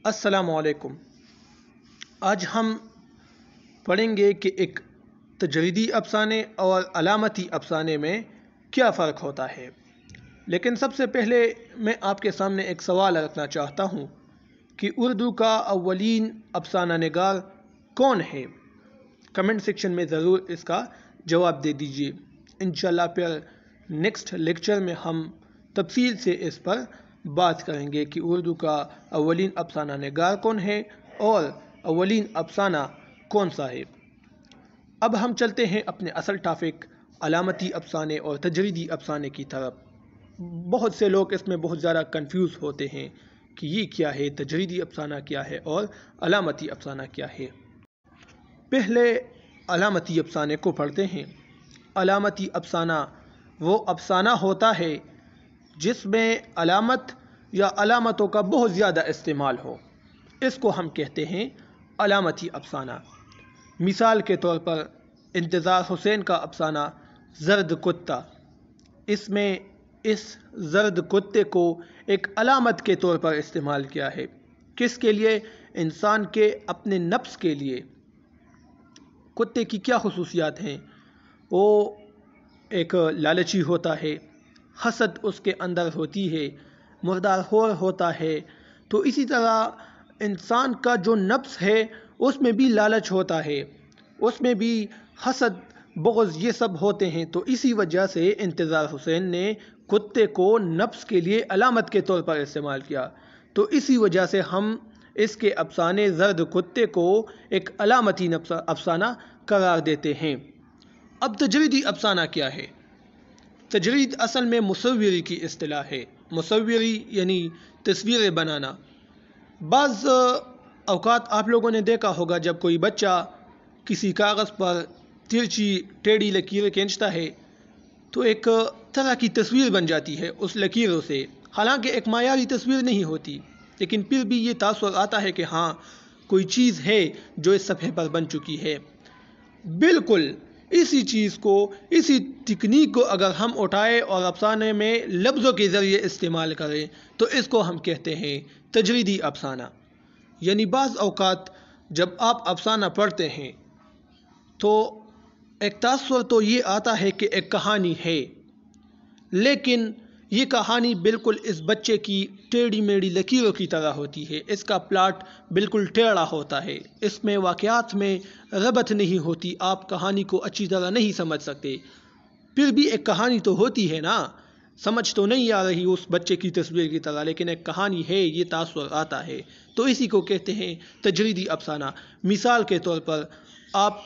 السلام علیکم۔ آج ہم پڑھیں گے کہ ایک تجریدی افسانے اور علامتی افسانے میں کیا فرق ہوتا ہے، لیکن سب سے پہلے میں آپ کے سامنے ایک سوال رکھنا چاہتا ہوں کہ اردو کا اولین افسانہ نگار کون ہے؟ کمنٹ سیکشن میں ضرور اس کا جواب دے دیجیے۔ انشاءاللہ پھر نیکسٹ لیکچر میں ہم تفصیل سے اس پر بات کریں گے کہ اردو کا اولین افسانہ نگار کون ہے اور اولین افسانہ کون سا ہے۔ اب ہم چلتے ہیں اپنے اصل ٹاپک علامتی افسانے اور تجریدی افسانے کی طرف۔ بہت سے لوگ اس میں بہت زیادہ کنفیوز ہوتے ہیں کہ یہ کیا ہے، تجریدی افسانہ کیا ہے اور علامتی افسانہ کیا ہے۔ پہلے علامتی افسانے کو پڑھتے ہیں۔ علامتی افسانہ وہ افسانہ ہوتا ہے جس میں علامت یا علامتوں کا بہت زیادہ استعمال ہو، اس کو ہم کہتے ہیں علامتی افسانہ۔ مثال کے طور پر انتظار حسین کا افسانہ زرد کتا، اس میں اس زرد کتے کو ایک علامت کے طور پر استعمال کیا ہے۔ کس کے لیے؟ انسان کے اپنے نفس کے لیے۔ کتے کی کیا خصوصیات ہیں؟ وہ ایک لالچی ہوتا ہے، حسد اس کے اندر ہوتی ہے، مردار خور ہوتا ہے، تو اسی طرح انسان کا جو نفس ہے اس میں بھی لالچ ہوتا ہے، اس میں بھی حسد، بغض، یہ سب ہوتے ہیں۔ تو اسی وجہ سے انتظار حسین نے کتے کو نفس کے لیے علامت کے طور پر استعمال کیا، تو اسی وجہ سے ہم اس کے افسانے زرد کتے کو ایک علامتی افسانہ قرار دیتے ہیں۔ اب تجریدی افسانہ کیا ہے؟ تجرید اصل میں مصوری کی اصطلاح ہے۔ مصوری یعنی تصویریں بنانا۔ بعض اوقات آپ لوگوں نے دیکھا ہوگا جب کوئی بچہ کسی کاغذ پر ترچھی ٹیڑھی لکیر کھینچتا ہے تو ایک طرح کی تصویر بن جاتی ہے اس لکیروں سے، حالانکہ ایک معیاری تصویر نہیں ہوتی، لیکن پھر بھی یہ تاثر آتا ہے کہ ہاں کوئی چیز ہے جو اس صفحے پر بن چکی ہے۔ بالکل اسی چیز کو، اسی تکنیک کو اگر ہم اٹھائیں اور افسانے میں لفظوں کے ذریعے استعمال کریں تو اس کو ہم کہتے ہیں تجریدی افسانہ۔ یعنی بعض اوقات جب آپ افسانہ پڑھتے ہیں تو ایک تاثر تو یہ آتا ہے کہ ایک کہانی ہے، لیکن یہ کہانی بالکل اس بچے کی ٹیڑھی میڑھی لکیروں کی طرح ہوتی ہے، اس کا پلاٹ بالکل ٹیڑھا ہوتا ہے، اس میں واقعات میں ربط نہیں ہوتی، آپ کہانی کو اچھی طرح نہیں سمجھ سکتے۔ پھر بھی ایک کہانی تو ہوتی ہے نا، سمجھ تو نہیں آ رہی اس بچے کی تصویر کی طرح، لیکن ایک کہانی ہے، یہ تاثر آتا ہے، تو اسی کو کہتے ہیں تجریدی افسانہ۔ مثال کے طور پر آپ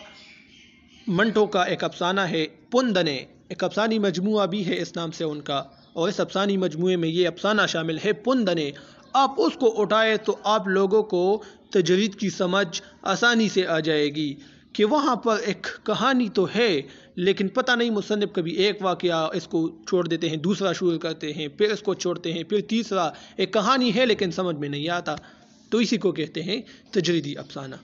منٹو کا ایک افسانہ ہے پندنے، ایک افسانی مجموعہ بھی ہے اس نام سے ان کا، اور اس افسانی مجموعے میں یہ افسانہ شامل ہے پندنے۔ آپ اس کو اٹھائے تو آپ لوگوں کو تجرید کی سمجھ آسانی سے آ جائے گی کہ وہاں پر ایک کہانی تو ہے، لیکن پتہ نہیں مصنف کبھی ایک واقعہ اس کو چھوڑ دیتے ہیں، دوسرا شروع کرتے ہیں، پھر اس کو چھوڑتے ہیں، پھر تیسرا۔ ایک کہانی ہے لیکن سمجھ میں نہیں آتا، تو اسی کو کہتے ہیں تجریدی افسانہ۔